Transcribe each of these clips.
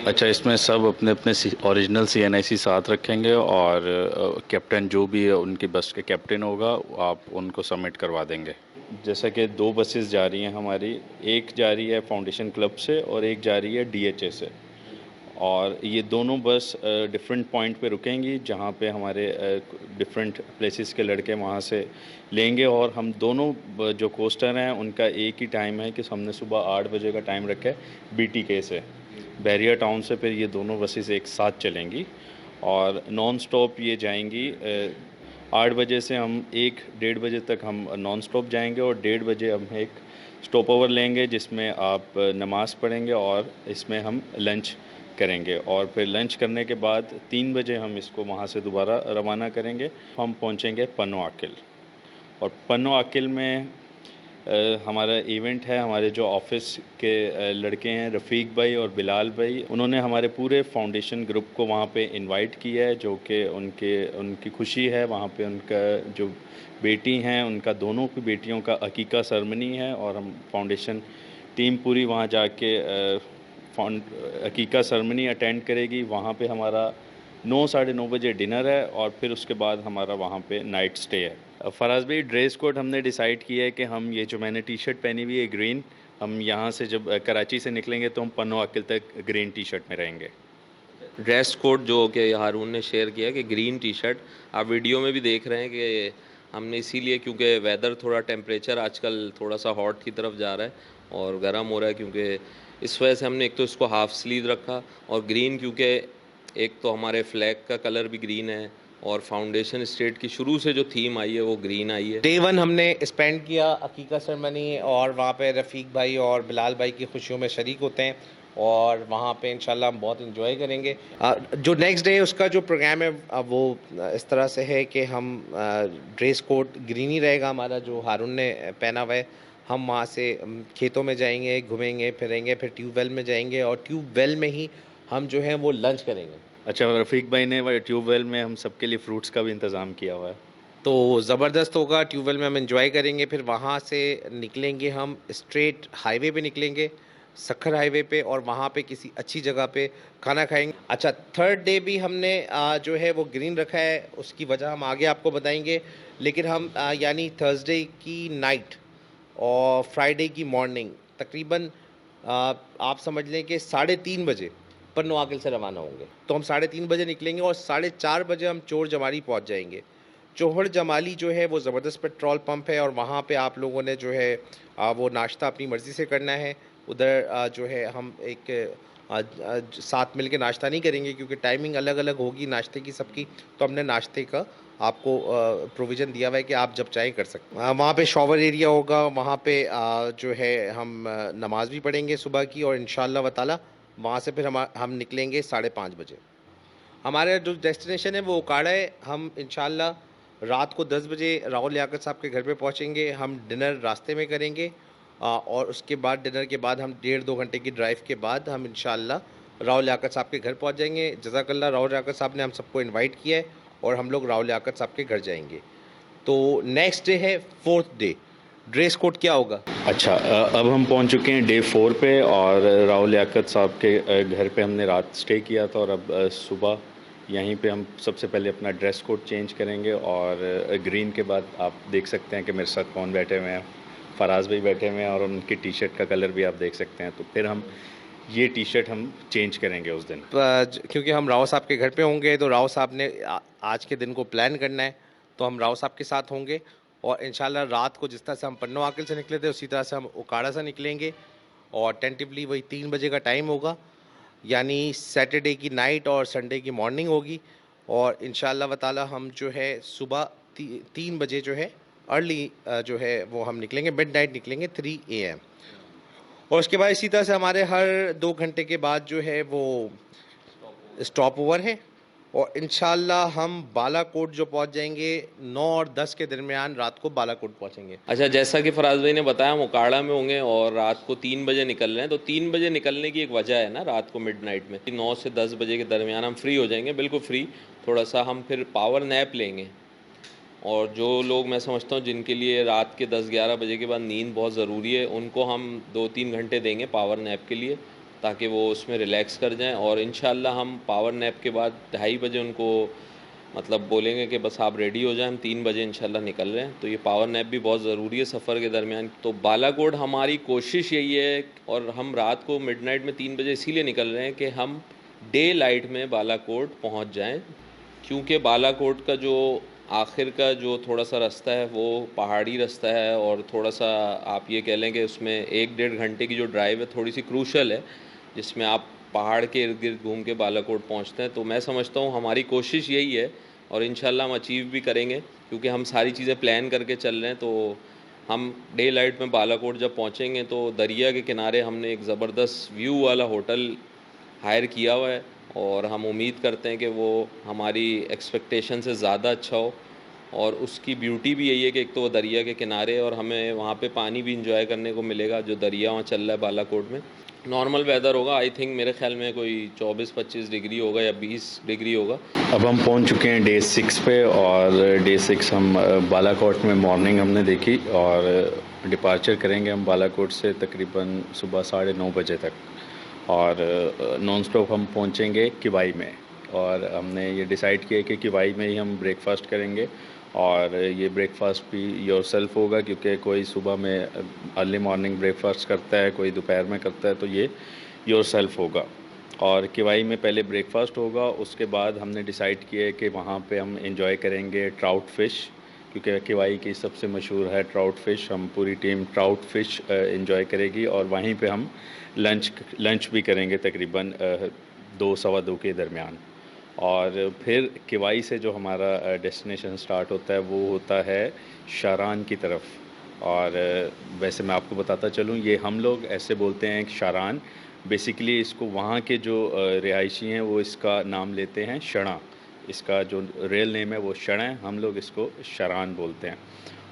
अच्छा, इसमें सब अपने अपने ओरिजिनल CNIC साथ रखेंगे और कैप्टन जो भी है उनकी बस के कैप्टन होगा, आप उनको सबमिट करवा देंगे। जैसा कि दो बसेस जा रही हैं हमारी, एक जा रही है फाउंडेशन क्लब से और एक जा रही है DHA से। और ये दोनों बस डिफरेंट पॉइंट पे रुकेंगी, जहाँ पे हमारे डिफरेंट प्लेसेस के लड़के वहाँ से लेंगे। और हम दोनों जो कोस्टर हैं उनका एक ही टाइम है कि हमने सुबह 8 बजे का टाइम रखा है BTK से, बैरियर टाउन से। फिर ये दोनों बसेस एक साथ चलेंगी और नॉन स्टॉप ये जाएंगी। 8 बजे से हम 1 डेढ़ बजे तक हम नॉन स्टॉप जाएंगे और 1:30 बजे हम एक स्टॉप ओवर लेंगे, जिसमें आप नमाज़ पढ़ेंगे और इसमें हम लंच करेंगे। और फिर लंच करने के बाद 3 बजे हम इसको वहाँ से दोबारा रवाना करेंगे। हम पहुँचेंगे पन्नो आकिल। और पन्नो आकिल में हमारा इवेंट है। हमारे जो ऑफिस के लड़के हैं, रफ़ीक भाई और बिलाल भाई, उन्होंने हमारे पूरे फाउंडेशन ग्रुप को वहाँ पे इनवाइट किया है, जो कि उनकी खुशी है। वहाँ पे उनका जो बेटी हैं, उनका दोनों की बेटियों का अकीका सेरेमनी है और हम फाउंडेशन टीम पूरी वहाँ जाके अकीका सेरेमनी अटेंड करेगी। वहाँ पे हमारा 9 साढ़े 9 बजे डिनर है और फिर उसके बाद हमारा वहाँ पे नाइट स्टे है। फराज भाई, ड्रेस कोड हमने डिसाइड किया है कि हम ये जो मैंने टी शर्ट पहनी हुई है ग्रीन, हम यहाँ से जब कराची से निकलेंगे तो हम पन्नो अकिल तक ग्रीन टी शर्ट में रहेंगे। ड्रेस कोड जो कि हारून ने शेयर किया कि ग्रीन टी शर्ट, आप वीडियो में भी देख रहे हैं कि हमने इसीलिए, क्योंकि वेदर थोड़ा, टेम्परेचर आजकल थोड़ा सा हॉट की तरफ जा रहा है और गर्म हो रहा है, क्योंकि इस वजह से हमने एक तो इसको हाफ स्लीव रखा। और ग्रीन क्योंकि एक तो हमारे फ्लैग का कलर भी ग्रीन है और फाउंडेशन स्टेट की शुरू से जो थीम आई है वो ग्रीन आई है। डे वन हमने स्पेंड किया अकीका सेरेमनी, और वहाँ पे रफ़ीक भाई और बिलाल भाई की खुशियों में शरीक होते हैं और वहाँ पे इंशाल्लाह हम बहुत इन्जॉय करेंगे। जो नेक्स्ट डे उसका जो प्रोग्राम है वो इस तरह से है कि हम ड्रेस कोड ग्रीन ही रहेगा हमारा, जो हारून ने पहना हुआ है। हम वहाँ से खेतों में जाएंगे, घूमेंगे फिरेंगे, फिर ट्यूबवेल में जाएंगे और ट्यूबवेल में ही हम जो है वो लंच करेंगे। अच्छा, रफ़ीक भाई ने ट्यूबवेल में हम सबके लिए फ्रूट्स का भी इंतज़ाम किया हुआ है। तो ज़बरदस्त होगा। ट्यूबवेल में हम एंजॉय करेंगे, फिर वहाँ से निकलेंगे, हम स्ट्रेट हाईवे पे निकलेंगे, सक्खर हाईवे पे, और वहाँ पे किसी अच्छी जगह पे खाना खाएंगे। अच्छा, थर्ड डे भी हमने जो है वो ग्रीन रखा है, उसकी वजह हम आगे आपको बताएंगे। लेकिन हम यानी थर्सडे की नाइट और फ्राइडे की मॉर्निंग तकरीबन आप समझ लें कि 3:30 बजे पन्नो आकिल से रवाना होंगे। तो हम 3:30 बजे निकलेंगे और 4:30 बजे हम चोर जमाली पहुँच जाएंगे। चोहड़ जमाली जो है वो ज़बरदस्त पेट्रोल पंप है और वहाँ पे आप लोगों ने जो है वो नाश्ता अपनी मर्ज़ी से करना है। उधर जो है हम एक साथ मिल के नाश्ता नहीं करेंगे, क्योंकि टाइमिंग अलग अलग होगी नाश्ते की सबकी। तो हमने नाश्ते का आपको प्रोविज़न दिया हुआ है कि आप जब चाहें कर सकते हैं। वहाँ पे शॉवर एरिया होगा, वहाँ पे जो है हम नमाज़ भी पढ़ेंगे सुबह की, और इंशाअल्लाह व ताला वहाँ से फिर हम निकलेंगे 5:30 बजे। हमारा जो डेस्टिनेशन है वो उकाड़ा है। हम इंशाल्लाह रात को 10 बजे राहुल लियाकत साहब के घर पे पहुंचेंगे। हम डिनर रास्ते में करेंगे और उसके बाद डिनर के बाद हम 1.5-2 घंटे की ड्राइव के बाद हम इंशाल्लाह राहुल लियाकत साहब के घर पहुंच जाएंगे। जज़ाकल्लाह, राहुल लियाकत साहब ने हम सबको इनवाइट किया है और हम लोग राहुल लियाकत साहब के घर जाएंगे। तो नेक्स्ट डे है फोर्थ डे। ड्रेस कोड क्या होगा? अच्छा, अब हम पहुंच चुके हैं डे 4 पे और राहुल लियाकत साहब के घर पे हमने रात स्टे किया था। और अब सुबह यहीं पे हम सबसे पहले अपना ड्रेस कोड चेंज करेंगे। और ग्रीन के बाद आप देख सकते हैं कि मेरे साथ कौन बैठे हुए हैं। फराज भाई बैठे हुए हैं और उनकी टी शर्ट का कलर भी आप देख सकते हैं। तो फिर हम ये टी शर्ट हम चेंज करेंगे उस दिन। क्योंकि हम राव साहब के घर पे होंगे तो राव साहब ने आज के दिन को प्लान करना है, तो हम राव साहब के साथ होंगे। और इंशाल्लाह रात को जिस तरह से हम पन्नो आकिल से निकले थे उसी तरह से हम उकाड़ा से निकलेंगे और टेंटिवली वही 3 बजे का टाइम होगा, यानी सैटरडे की नाइट और संडे की मॉर्निंग होगी। और इंशाल्लाह व ताला हम जो है सुबह 3 बजे जो है अर्ली जो है वो हम निकलेंगे, मिडनाइट निकलेंगे 3 AM। और उसके बाद इसी तरह से हमारे हर 2 घंटे के बाद जो है वो स्टॉप ओवर है और इंशाल्लाह हम बालाकोट जो पहुंच जाएंगे 9 और 10 के दरमियान रात को बालाकोट पहुंचेंगे। अच्छा, जैसा कि फराज भाई ने बताया, हम उकाड़ा में होंगे और रात को 3 बजे निकल रहे हैं। तो 3 बजे निकलने की एक वजह है ना, रात को मिडनाइट में 9 से 10 बजे के दरमियान हम फ्री हो जाएंगे, बिल्कुल फ्री। थोड़ा सा हम फिर पावर नैप लेंगे। और जो लोग, मैं समझता हूँ जिनके लिए रात के 10-11 बजे के बाद नींद बहुत ज़रूरी है, उनको हम 2-3 घंटे देंगे पावर नैप के लिए। ताकि वो उसमें रिलैक्स कर जाएं। और इंशाल्लाह हम पावर नैप के बाद 2:30 बजे उनको मतलब बोलेंगे कि बस आप रेडी हो जाएं, हम 3 बजे इंशाल्लाह निकल रहे हैं। तो ये पावर नैप भी बहुत ज़रूरी है सफ़र के दरमियान। तो बालाकोट हमारी कोशिश यही है, और हम रात को मिडनाइट में 3 बजे इसीलिए निकल रहे हैं कि हम डे लाइट में बालाकोट पहुंच जाएं, क्योंकि बालाकोट का जो आखिर का जो थोड़ा सा रास्ता है वो पहाड़ी रास्ता है, और थोड़ा सा आप ये कह लें कि उसमें 1-1.5 घंटे की जो ड्राइव है थोड़ी सी क्रूशल है, जिसमें आप पहाड़ के इर्द गिर्द घूम के बालाकोट पहुंचते हैं। तो मैं समझता हूँ हमारी कोशिश यही है, और इंशाल्लाह हम अचीव भी करेंगे, क्योंकि हम सारी चीज़ें प्लान करके चल रहे हैं। तो हम डे लाइट में बालाकोट जब पहुँचेंगे तो दरिया के किनारे हमने एक ज़बरदस्त व्यू वाला होटल हायर किया हुआ है, और हम उम्मीद करते हैं कि वो हमारी एक्सपेक्टेशन से ज़्यादा अच्छा हो। और उसकी ब्यूटी भी यही है कि एक तो वो दरिया के किनारे, और हमें वहाँ पे पानी भी इंजॉय करने को मिलेगा, जो दरिया वहाँ चल रहा है बालाकोट में। नॉर्मल वेदर होगा, आई थिंक मेरे ख्याल में कोई 24-25 डिग्री होगा या 20 डिग्री होगा। अब हम पहुंच चुके हैं डे 6 पे, और डे 6 हम बालाकोट में मॉर्निंग हमने देखी, और डिपार्चर करेंगे हम बालाकोट से तकरीबन सुबह 9:30 बजे तक, और नॉन स्टॉप हम पहुंचेंगे किवाई में। और हमने ये डिसाइड किया कि किवाई में ही हम ब्रेकफास्ट करेंगे, और ये ब्रेकफास्ट भी योरसेल्फ होगा, क्योंकि कोई सुबह में अर्ली मॉर्निंग ब्रेकफास्ट करता है, कोई दोपहर में करता है, तो ये योरसेल्फ होगा। और किवाई में पहले ब्रेकफास्ट होगा, उसके बाद हमने डिसाइड किया है कि वहाँ पे हम एंजॉय करेंगे ट्राउट फ़िश, क्योंकि किवाई की सबसे मशहूर है ट्राउट फ़िश। हम पूरी टीम ट्राउट फ़िश एंजॉय करेगी, और वहीं पे हम लंच भी करेंगे तकरीबन 2-2:15 के दरमियान। और फिर किवाई से जो हमारा डेस्टिनेशन स्टार्ट होता है वो होता है शारान की तरफ। और वैसे मैं आपको बताता चलूँ, ये हम लोग ऐसे बोलते हैं कि शारान, बेसिकली इसको वहाँ के जो रिहायशी हैं वो इसका नाम लेते हैं शणा। इसका जो रियल नेम है वो शणा है, हम लोग इसको शारान बोलते हैं।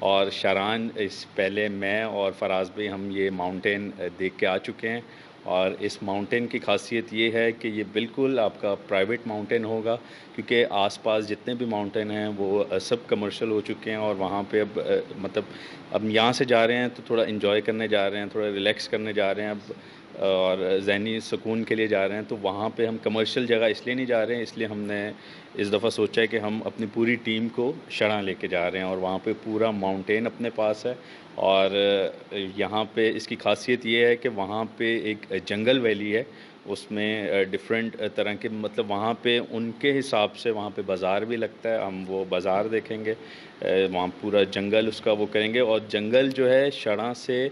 और शारान इस पहले मैं और फराज भाई हम ये माउंटेन देख के आ चुके हैं। और इस माउंटेन की खासियत ये है कि ये बिल्कुल आपका प्राइवेट माउंटेन होगा, क्योंकि आसपास जितने भी माउंटेन हैं वो सब कमर्शियल हो चुके हैं। और वहाँ पे अब मतलब अब यहाँ से जा रहे हैं तो थोड़ा इन्जॉय करने जा रहे हैं, थोड़ा रिलैक्स करने जा रहे हैं अब, और ज़हनी सुकून के लिए जा रहे हैं। तो वहाँ पे हम कमर्शियल जगह इसलिए नहीं जा रहे हैं, इसलिए हमने इस दफ़ा सोचा है कि हम अपनी पूरी टीम को शणा लेके जा रहे हैं, और वहाँ पे पूरा माउंटेन अपने पास है। और यहाँ पे इसकी खासियत ये है कि वहाँ पे एक जंगल वैली है, उसमें डिफरेंट तरह के मतलब वहाँ पे उनके हिसाब से वहाँ पे बाज़ार भी लगता है, हम वो बाज़ार देखेंगे। वहाँ पूरा जंगल उसका वो करेंगे, और जंगल जो है शणा से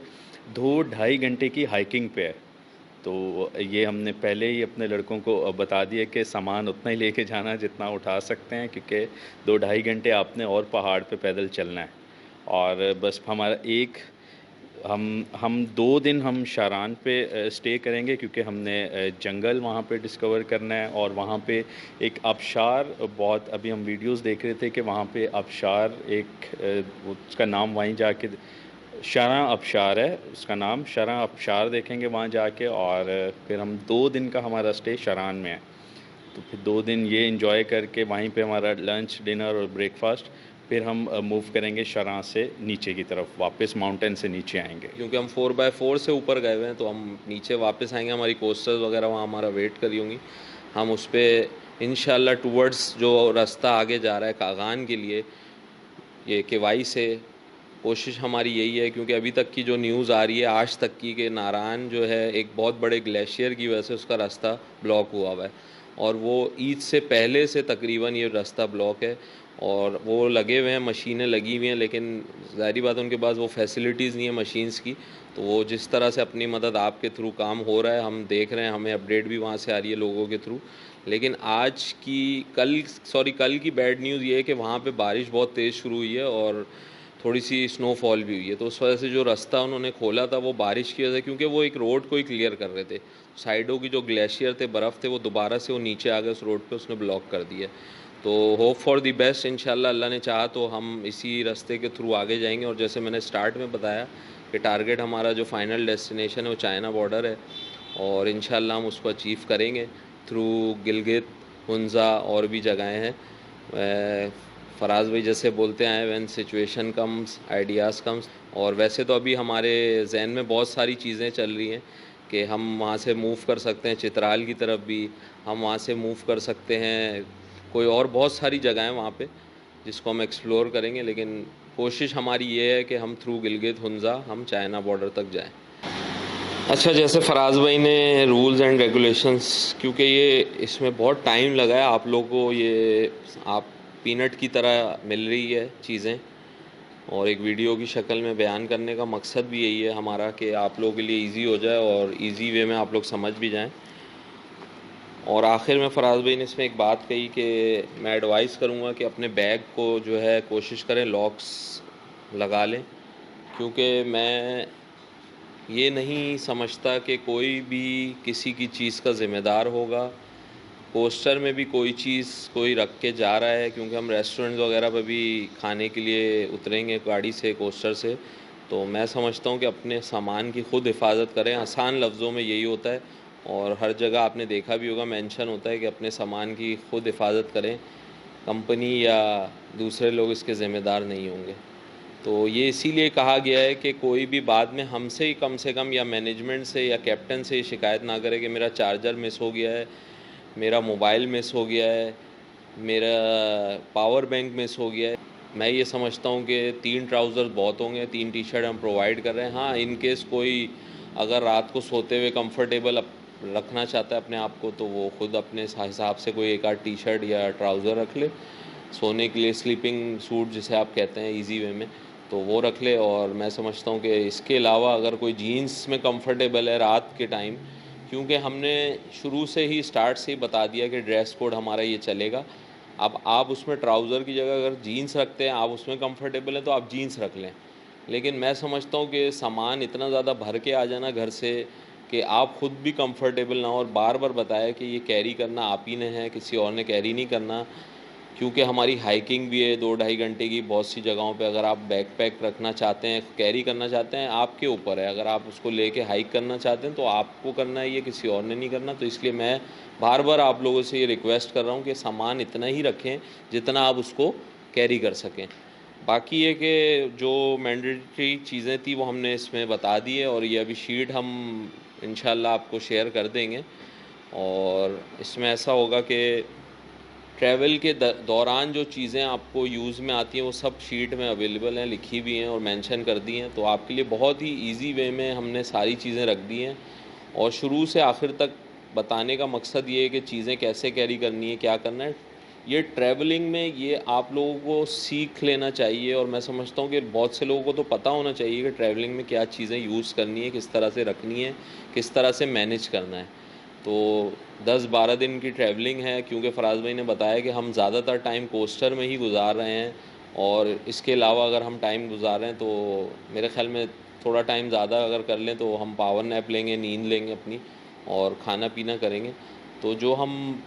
2-2.5 घंटे की हाइकिंग पे है। तो ये हमने पहले ही अपने लड़कों को बता दिया कि सामान उतना ही लेके जाना जितना उठा सकते हैं, क्योंकि 2-2.5 घंटे आपने और पहाड़ पे पैदल चलना है। और बस हमारा एक हम 2 दिन हम शारान पे स्टे करेंगे, क्योंकि हमने जंगल वहाँ पे डिस्कवर करना है। और वहाँ पे एक आबशार, बहुत अभी हम वीडियोस देख रहे थे कि वहाँ पे आबशार एक उसका नाम वहीं जाके शरा आबशार है उसका नाम, शरा आबशार देखेंगे वहाँ जाके। और फिर हम 2 दिन का हमारा स्टे शारान में है, तो फिर 2 दिन ये एंजॉय करके वहीं पे हमारा लंच, डिनर और ब्रेकफास्ट, फिर हम मूव करेंगे शरा से नीचे की तरफ, वापस माउंटेन से नीचे आएंगे। क्योंकि हम 4x4 से ऊपर गए हुए हैं, तो हम नीचे वापस आएंगे, हमारी कोस्टर्स वगैरह वहाँ हमारा वेट करी होंगी। हम उस पर इंशाल्लाह टूवर्ड्स जो रास्ता आगे जा रहा है कागान के लिए, ये केवाई से, कोशिश हमारी यही है, क्योंकि अभी तक की जो न्यूज़ आ रही है आज तक की, कि नारायण जो है एक बहुत बड़े ग्लेशियर की वजह से उसका रास्ता ब्लॉक हुआ हुआ है, और वो ईद से पहले से तकरीबन ये रास्ता ब्लॉक है। और वो लगे हुए हैं, मशीनें लगी हुई हैं, लेकिन ज़ाहिरी बात है उनके पास वो फैसिलिटीज़ नहीं है मशीन्स की। तो वो जिस तरह से अपनी मदद आपके थ्रू काम हो रहा है, हम देख रहे हैं, हमें अपडेट भी वहाँ से आ रही है लोगों के थ्रू। लेकिन कल की बैड न्यूज़ ये है कि वहाँ पे बारिश बहुत तेज़ शुरू हुई है, और थोड़ी सी स्नोफॉल भी हुई है। तो उस वजह से जो रास्ता उन्होंने खोला था वो बारिश की वजह से, क्योंकि वो एक रोड को ही क्लियर कर रहे थे, साइडों की जो ग्लेशियर थे, बर्फ़ थे, वो दोबारा से वो नीचे आ गए उस रोड पे, उसने ब्लॉक कर दिया। तो होप फॉर दी बेस्ट, इंशाल्लाह अल्लाह ने चाहा तो हम इसी रास्ते के थ्रू आगे जाएंगे। और जैसे मैंने स्टार्ट में बताया कि टारगेट हमारा जो फाइनल डेस्टिनेशन है वो चाइना बॉर्डर है, और इंशाल्लाह हम उसको अचीव करेंगे थ्रू गिलगित, हुंज़ा और भी जगहें हैं। फराज भाई जैसे बोलते हैं, when situation comes ideas comes. और वैसे तो अभी हमारे जहन में बहुत सारी चीज़ें चल रही हैं कि हम वहाँ से मूव कर सकते हैं चित्राल की तरफ भी, हम वहाँ से मूव कर सकते हैं कोई और बहुत सारी जगह हैं वहाँ पे जिसको हम एक्सप्लोर करेंगे। लेकिन कोशिश हमारी ये है कि हम थ्रू गिलगित हुंजा हम चाइना बॉर्डर तक जाएं। अच्छा, जैसे फराज भाई ने रूल्स एंड रेगुलेशंस, क्योंकि ये इसमें बहुत टाइम लगा है आप लोगों को, ये आप पीनट की तरह मिल रही है चीज़ें और एक वीडियो की शक्ल में बयान करने का मकसद भी यही है हमारा कि आप लोगों के लिए इजी हो जाए और इजी वे में आप लोग समझ भी जाएं। और आखिर में फराज भाई ने इसमें एक बात कही कि मैं एडवाइस करूँगा कि अपने बैग को जो है कोशिश करें लॉक्स लगा लें, क्योंकि मैं ये नहीं समझता कि कोई भी किसी की चीज़ का ज़िम्मेदार होगा। कोस्टर में भी कोई चीज़ कोई रख के जा रहा है, क्योंकि हम रेस्टोरेंट्स वगैरह पे भी खाने के लिए उतरेंगे गाड़ी से कोस्टर से, तो मैं समझता हूँ कि अपने सामान की ख़ुद हिफाजत करें। आसान लफ्ज़ों में यही होता है और हर जगह आपने देखा भी होगा मेंशन होता है कि अपने सामान की ख़ुद हिफाजत करें, कंपनी या दूसरे लोग इसके ज़िम्मेदार नहीं होंगे। तो ये इसीलिए कहा गया है कि कोई भी बाद में हमसे ही कम से कम या मैनेजमेंट से या कैप्टन से शिकायत ना करे कि मेरा चार्जर मिस हो गया है, मेरा मोबाइल मिस हो गया है, मेरा पावर बैंक मिस हो गया है। मैं ये समझता हूँ कि 3 ट्राउज़र बहुत होंगे, 3 टी-शर्ट हम प्रोवाइड कर रहे हैं। हाँ, इन केस कोई अगर रात को सोते हुए कंफर्टेबल रखना चाहता है अपने आप को, तो वो ख़ुद अपने हिसाब से कोई एक आध टी-शर्ट या ट्राउज़र रख ले, सोने के लिए स्लीपिंग सूट जिसे आप कहते हैं इजी वे में, तो वो रख ले। और मैं समझता हूँ कि इसके अलावा अगर कोई जीन्स में कंफर्टेबल है रात के टाइम, क्योंकि हमने शुरू से ही स्टार्ट से ही बता दिया कि ड्रेस कोड हमारा ये चलेगा। अब आप उसमें ट्राउज़र की जगह अगर जीन्स रखते हैं, आप उसमें कंफर्टेबल हैं तो आप जीन्स रख लें। लेकिन मैं समझता हूँ कि सामान इतना ज़्यादा भर के आ जाना घर से कि आप ख़ुद भी कंफर्टेबल ना हो, और बार बार बताया कि ये कैरी करना आप ही ने है, किसी और ने कैरी नहीं करना, क्योंकि हमारी हाइकिंग भी है 2-2.5 घंटे की बहुत सी जगहों पे। अगर आप बैकपैक रखना चाहते हैं, कैरी करना चाहते हैं, आपके ऊपर है। अगर आप उसको लेके हाइक करना चाहते हैं तो आपको करना है, ये किसी और ने नहीं करना। तो इसलिए मैं बार बार आप लोगों से ये रिक्वेस्ट कर रहा हूँ कि सामान इतना ही रखें जितना आप उसको कैरी कर सकें। बाकी ये कि जो मैंडेटरी चीज़ें थी वो हमने इसमें बता दी है, और ये अभी शीट हम इंशाल्लाह आपको शेयर कर देंगे। और इसमें ऐसा होगा कि ट्रैवल के दौरान जो चीज़ें आपको यूज़ में आती हैं वो सब शीट में अवेलेबल हैं, लिखी भी हैं और मेंशन कर दी हैं। तो आपके लिए बहुत ही इजी वे में हमने सारी चीज़ें रख दी हैं, और शुरू से आखिर तक बताने का मकसद ये है कि चीज़ें कैसे कैरी करनी है, क्या करना है। ये ट्रैवलिंग में ये आप लोगों को सीख लेना चाहिए, और मैं समझता हूँ कि बहुत से लोगों को तो पता होना चाहिए कि ट्रैवलिंग में क्या चीज़ें यूज़ करनी है, किस तरह से रखनी है, किस तरह से मैनेज करना है। तो 10-12 दिन की ट्रैवलिंग है, क्योंकि फराज भाई ने बताया कि हम ज़्यादातर टाइम कोस्टर में ही गुजार रहे हैं, और इसके अलावा अगर हम टाइम गुजार रहे हैं तो मेरे ख़्याल में थोड़ा टाइम ज़्यादा अगर कर लें तो हम पावर नैप लेंगे, नींद लेंगे अपनी, और खाना पीना करेंगे। तो जो हम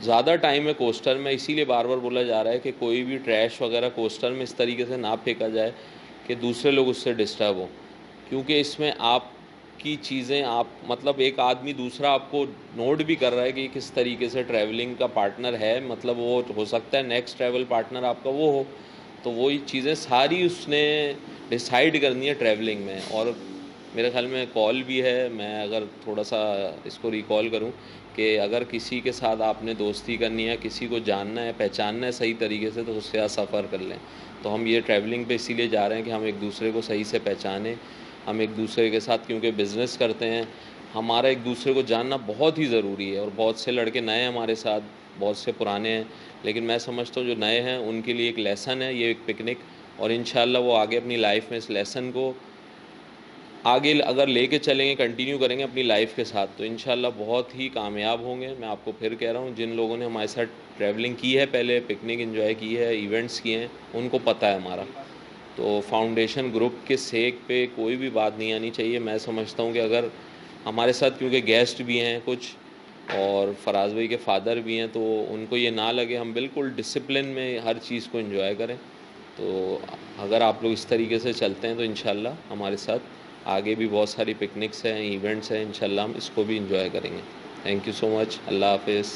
ज़्यादा टाइम है कोस्टर में, इसीलिए बार बार बोला जा रहा है कि कोई भी ट्रैश वगैरह कोस्टर में इस तरीके से ना फेंका जाए कि दूसरे लोग उससे डिस्टर्ब हो, क्योंकि इसमें आप की चीज़ें आप मतलब एक आदमी दूसरा आपको नोट भी कर रहा है कि किस तरीके से ट्रैवलिंग का पार्टनर है, मतलब वो हो सकता है नेक्स्ट ट्रैवल पार्टनर आपका वो हो। तो वही चीज़ें सारी उसने डिसाइड करनी है ट्रैवलिंग में। और मेरे ख्याल में कॉल भी है, मैं अगर थोड़ा सा इसको रिकॉल करूं कि अगर किसी के साथ आपने दोस्ती करनी है, किसी को जानना है, पहचानना है सही तरीके से, तो उसके साथ सफ़र कर लें। तो हम ये ट्रैवलिंग पे इसीलिए जा रहे हैं कि हम एक दूसरे को सही से पहचानें, हम एक दूसरे के साथ क्योंकि बिज़नेस करते हैं, हमारा एक दूसरे को जानना बहुत ही ज़रूरी है। और बहुत से लड़के नए हैं हमारे साथ, बहुत से पुराने हैं, लेकिन मैं समझता हूँ जो नए हैं उनके लिए एक लेसन है ये एक पिकनिक, और इंशाल्लाह वो आगे अपनी लाइफ में इस लेसन को आगे अगर लेके चलेंगे, कंटिन्यू करेंगे अपनी लाइफ के साथ, तो इंशाल्लाह बहुत ही कामयाब होंगे। मैं आपको फिर कह रहा हूँ, जिन लोगों ने हमारे साथ ट्रैवलिंग की है, पहले पिकनिक एंजॉय की है, इवेंट्स किए हैं, उनको पता है हमारा। तो फाउंडेशन ग्रुप के सेक पे कोई भी बात नहीं आनी चाहिए। मैं समझता हूँ कि अगर हमारे साथ क्योंकि गेस्ट भी हैं कुछ, और फराज भाई के फादर भी हैं, तो उनको ये ना लगे, हम बिल्कुल डिसिप्लिन में हर चीज़ को एंजॉय करें। तो अगर आप लोग इस तरीके से चलते हैं तो इंशाल्लाह हमारे साथ आगे भी बहुत सारी पिकनिक्स हैं, इवेंट्स हैं, इंशाल्लाह हम इसको भी एंजॉय करेंगे। Thank you so much. अल्लाह हाफ़िज़।